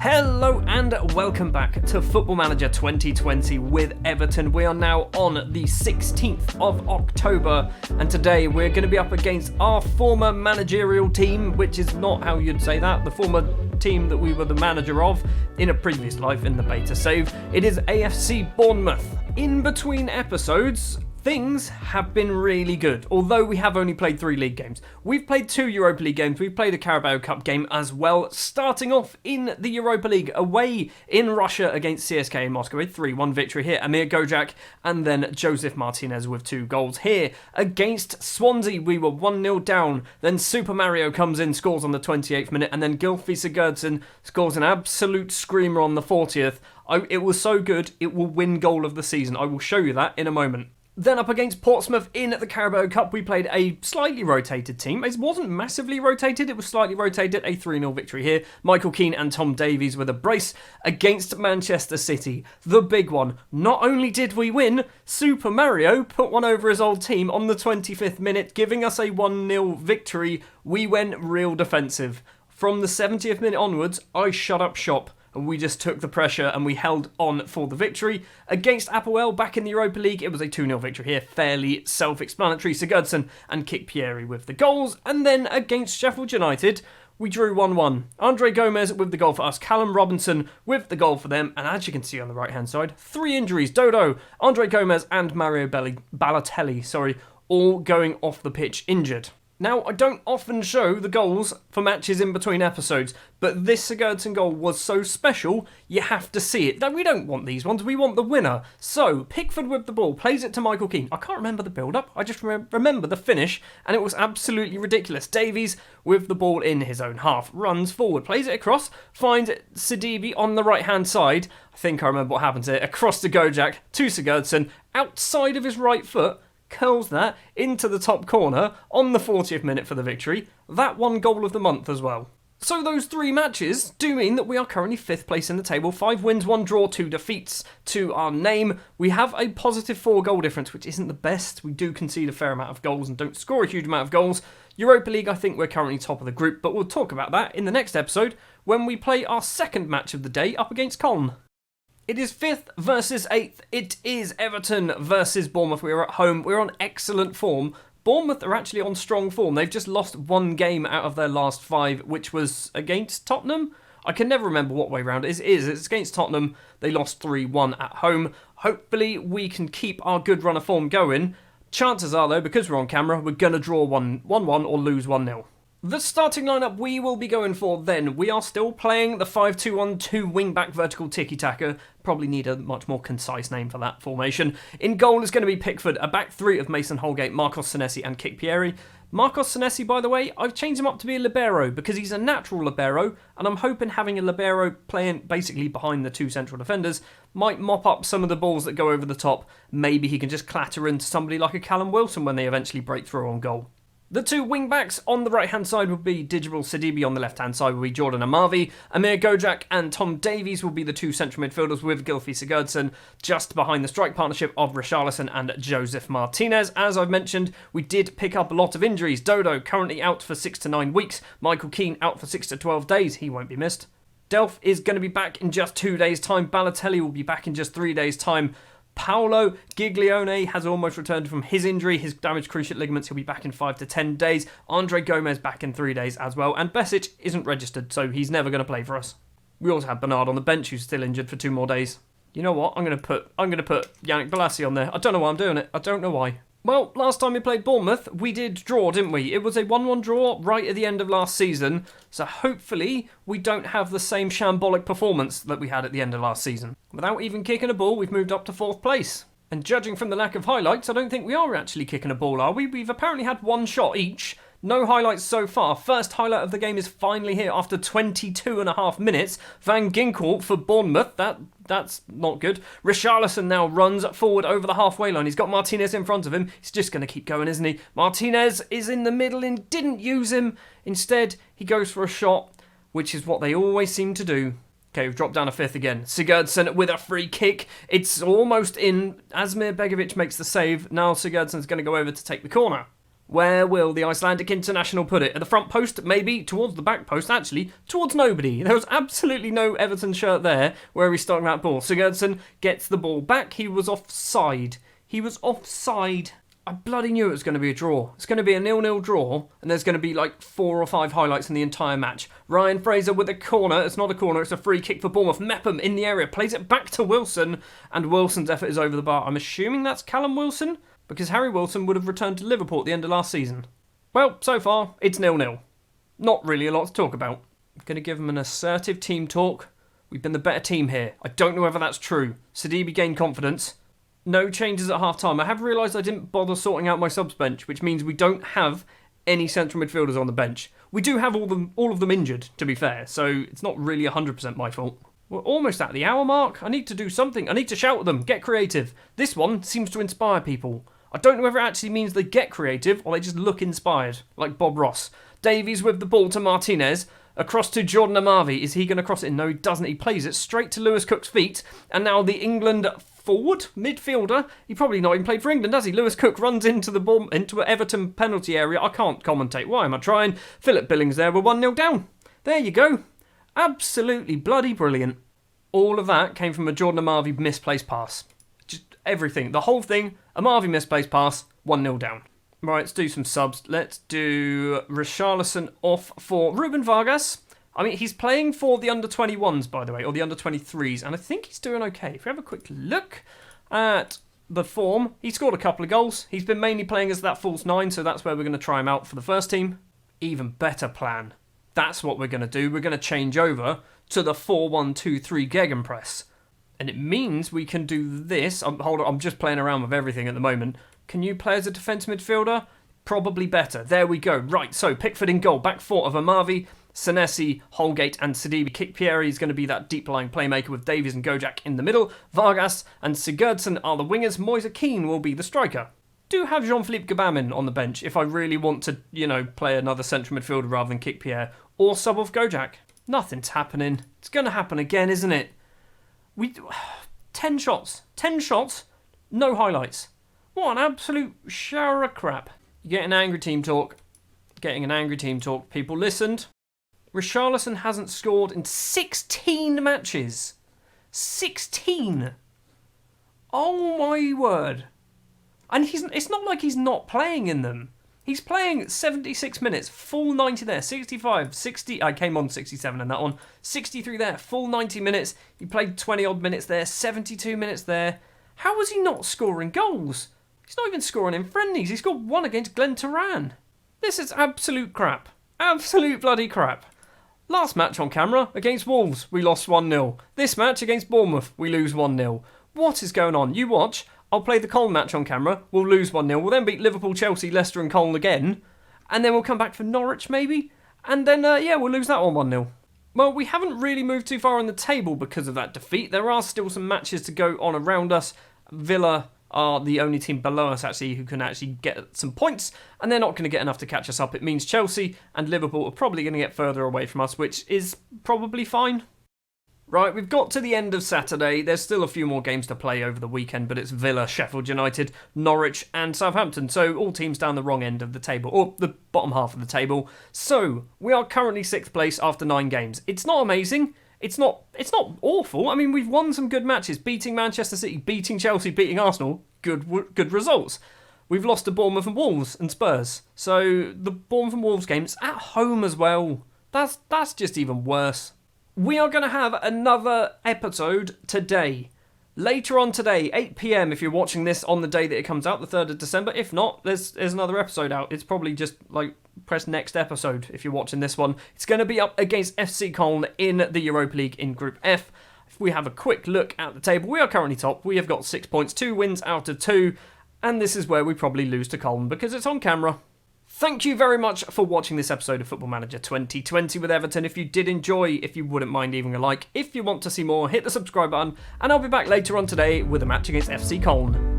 Hello and welcome back to Football Manager 2020 with Everton. We are now on the 16th of October and today we're going to be up against our former managerial team, which is not how you'd say that, the former team that we were the manager of in a previous life in the beta save. It is AFC Bournemouth. In between episodes, things have been really good, although we have only played 3 league games. We've played 2 Europa League games, we've played a Carabao Cup game as well, starting off in the Europa League away in Russia against CSKA in Moscow, a 3-1 victory here. Amir Gojak and then Joseph Martinez with 2 goals here. Against Swansea, we were 1-0 down, then Super Mario comes in, scores on the 28th minute, and then Gylfi Sigurdsson scores an absolute screamer on the 40th. It was so good, it will win goal of the season. I will show you that in a moment. Then up against Portsmouth in the Carabao Cup, we played a slightly rotated team. It wasn't massively rotated, it was slightly rotated. A 3-0 victory here. Michael Keane and Tom Davies with a brace against Manchester City. The big one. Not only did we win, Super Mario put one over his old team on the 25th minute, giving us a 1-0 victory. We went real defensive. From the 70th minute onwards, I shut up shop. And we just took the pressure and we held on for the victory. Against Apoel back in the Europa League, it was a 2-0 victory here. Fairly self-explanatory. Sigurdsson and Kikpieri with the goals. And then against Sheffield United, we drew 1-1. Andre Gomez with the goal for us. Callum Robinson with the goal for them. And as you can see on the right-hand side, 3 injuries. Dodo, Andre Gomez and Mario Balotelli, all going off the pitch injured. Now, I don't often show the goals for matches in between episodes, but this Sigurdsson goal was so special, you have to see it. Now, we don't want these ones, we want the winner. So, Pickford with the ball, plays it to Michael Keane. I can't remember the build-up, I just remember the finish, and it was absolutely ridiculous. Davies with the ball in his own half, runs forward, plays it across, finds Sidibe on the right-hand side. I think I remember what happens here. Across to Gojak, to Sigurdsson, outside of his right foot, curls that into the top corner on the 40th minute for the victory. That won goal of the month as well. So those 3 matches do mean that we are currently 5th place in the table. 5 wins, 1 draw, 2 defeats to our name. We have a positive 4 goal difference, which isn't the best. We do concede a fair amount of goals and don't score a huge amount of goals. Europa League, I think we're currently top of the group, but we'll talk about that in the next episode when we play our second match of the day up against Colne. It is 5th versus 8th. It is Everton versus Bournemouth. We are at home. We're on excellent form. Bournemouth are actually on strong form. They've just lost 1 game out of their last 5, which was against Tottenham. I can never remember what way round it is. It's against Tottenham. They lost 3-1 at home. Hopefully we can keep our good run of form going. Chances are, though, because we're on camera, we're going to draw 1-1 or lose 1-0. The starting lineup we will be going for then, we are still playing the 5-2-1-2 wing-back vertical tiki-taka. Probably need a much more concise name for that formation. In goal is going to be Pickford, a back 3 of Mason Holgate, Marcos Senesi and Kikpieri. Marcos Senesi, by the way, I've changed him up to be a libero because he's a natural libero, and I'm hoping having a libero playing basically behind the 2 central defenders might mop up some of the balls that go over the top. Maybe he can just clatter into somebody like a Callum Wilson when they eventually break through on goal. The 2 wing-backs on the right-hand side will be Digital Sidibe, on the left-hand side will be Jordan Amavi. Amir Gojak and Tom Davies will be the 2 central midfielders with Gylfi Sigurdsson just behind the strike partnership of Richarlison and Joseph Martinez. As I've mentioned, we did pick up a lot of injuries. Dodo currently out for 6 to 9 weeks. Michael Keane out for 6 to 12 days. He won't be missed. Delph is going to be back in just 2 days' time. Balotelli will be back in just 3 days' time. Paolo Giglione has almost returned from his injury, his damaged cruciate ligaments. He'll be back in 5 to 10 days. Andre Gomez back in 3 days as well. And Besic isn't registered, so he's never going to play for us. We also have Bernard on the bench, who's still injured for 2 more days. You know what? I'm going to put Yannick Bolasie on there. I don't know why I'm doing it. I don't know why. Well, last time we played Bournemouth, we did draw, didn't we? It was a 1-1 draw right at the end of last season, so hopefully we don't have the same shambolic performance that we had at the end of last season. Without even kicking a ball, we've moved up to 4th place. And judging from the lack of highlights, I don't think we are actually kicking a ball, are we? We've apparently had 1 shot each. No highlights so far. First highlight of the game is finally here after 22.5 minutes. Van Ginkel for Bournemouth. That's not good. Richarlison now runs forward over the halfway line. He's got Martinez in front of him. He's just going to keep going, isn't he? Martinez is in the middle and didn't use him. Instead, he goes for a shot, which is what they always seem to do. Okay, we've dropped down a 5th again. Sigurdsson with a free kick. It's almost in. Asmir Begovic makes the save. Now Sigurdsson's going to go over to take the corner. Where will the Icelandic international put it? At the front post? Maybe? Towards the back post? Actually, towards nobody. There was absolutely no Everton shirt there where he's starting that ball. Sigurdsson gets the ball back. He was offside. I bloody knew it was going to be a draw. It's going to be a 0-0 draw, and there's going to be like 4 or 5 highlights in the entire match. Ryan Fraser with a corner. It's not a corner, it's a free kick for Bournemouth. Mepham in the area, plays it back to Wilson, and Wilson's effort is over the bar. I'm assuming that's Callum Wilson, because Harry Wilson would have returned to Liverpool at the end of last season. Well, so far, it's 0-0. Not really a lot to talk about. I'm going to give them an assertive team talk. We've been the better team here. I don't know whether that's true. Sidibe gained confidence. No changes at half-time. I have realised I didn't bother sorting out my subs bench, which means we don't have any central midfielders on the bench. We do have all of them injured, to be fair, so it's not really 100% my fault. We're almost at the hour mark. I need to do something. I need to shout at them. Get creative. This one seems to inspire people. I don't know whether it actually means they get creative or they just look inspired, like Bob Ross. Davies with the ball to Martinez. Across to Jordan Amavi. Is he going to cross it in? No, he doesn't. He plays it straight to Lewis Cook's feet. And now the England midfielder. He probably not even played for England, does he? Lewis Cook runs into the ball, into an Everton penalty area. I can't commentate. Why am I trying? Philip Billings there. We're 1-0 down. There you go. Absolutely bloody brilliant. All of that came from a Jordan Amavi misplaced pass. Just everything. The whole thing. Amavi misplaced pass. 1-0 down. Right, let's do some subs. Let's do Richarlison off for Ruben Vargas. I mean, he's playing for the under-21s, by the way, or the under-23s, and I think he's doing okay. If we have a quick look at the form, he scored a couple of goals. He's been mainly playing as that false 9, so that's where we're going to try him out for the first team. Even better plan. That's what we're going to do. We're going to change over to the 4-1-2-3 Gegenpress. And it means we can do this. Hold on, I'm just playing around with everything at the moment. Can you play as a defence midfielder? Probably better. There we go. Right, so Pickford in goal. Back four of Amavi, Senesi, Holgate and Sidibe. Kikpieri is going to be that deep-lying playmaker with Davies and Gojak in the middle. Vargas and Sigurdsson are the wingers. Moise Keane will be the striker. Do have Jean-Philippe Gbamin on the bench if I really want to, play another central midfielder rather than Kikpieri. Or sub off Gojak. Nothing's happening. It's going to happen again, isn't it? 10 shots. 10 shots. No highlights. What an absolute shower of crap. You're getting angry team talk. People listened. Richarlison hasn't scored in 16 matches. 16. Oh my word. And it's not like he's not playing in them. He's playing 76 minutes, full 90 there, 65, 60, I came on 67 in that one, 63 there, full 90 minutes, he played 20 odd minutes there, 72 minutes there. How was he not scoring goals? He's not even scoring in friendlies, he scored one against Glenn Turan. This is absolute crap. Absolute bloody crap. Last match on camera, against Wolves, we lost 1-0. This match against Bournemouth, we lose 1-0. What is going on? You watch. I'll play the Colne match on camera. We'll lose 1-0. We'll then beat Liverpool, Chelsea, Leicester and Colne again. And then we'll come back for Norwich, maybe. And then, we'll lose that one 1-0. Well, we haven't really moved too far on the table because of that defeat. There are still some matches to go on around us. Villa are the only team below us, actually, who can actually get some points. And they're not going to get enough to catch us up. It means Chelsea and Liverpool are probably going to get further away from us, which is probably fine. Right, we've got to the end of Saturday. There's still a few more games to play over the weekend, but it's Villa, Sheffield United, Norwich and Southampton. So all teams down the wrong end of the table, or the bottom half of the table. So we are currently 6th place after 9 games. It's not amazing. It's not awful. I mean, we've won some good matches. Beating Manchester City, beating Chelsea, beating Arsenal. Good results. We've lost to Bournemouth and Wolves and Spurs. So the Bournemouth and Wolves game's at home as well. That's just even worse. We are going to have another episode today. Later on today, 8 PM if you're watching this on the day that it comes out, the 3rd of December. If not, there's another episode out. It's probably just press next episode if you're watching this one. It's going to be up against FC Colne in the Europa League in Group F. If we have a quick look at the table, we are currently top. We have got 6 points, 2 wins out of 2. And this is where we probably lose to Colne because it's on camera. Thank you very much for watching this episode of Football Manager 2020 with Everton. If you did enjoy, if you wouldn't mind leaving a like. If you want to see more, hit the subscribe button. And I'll be back later on today with a match against FC Colne.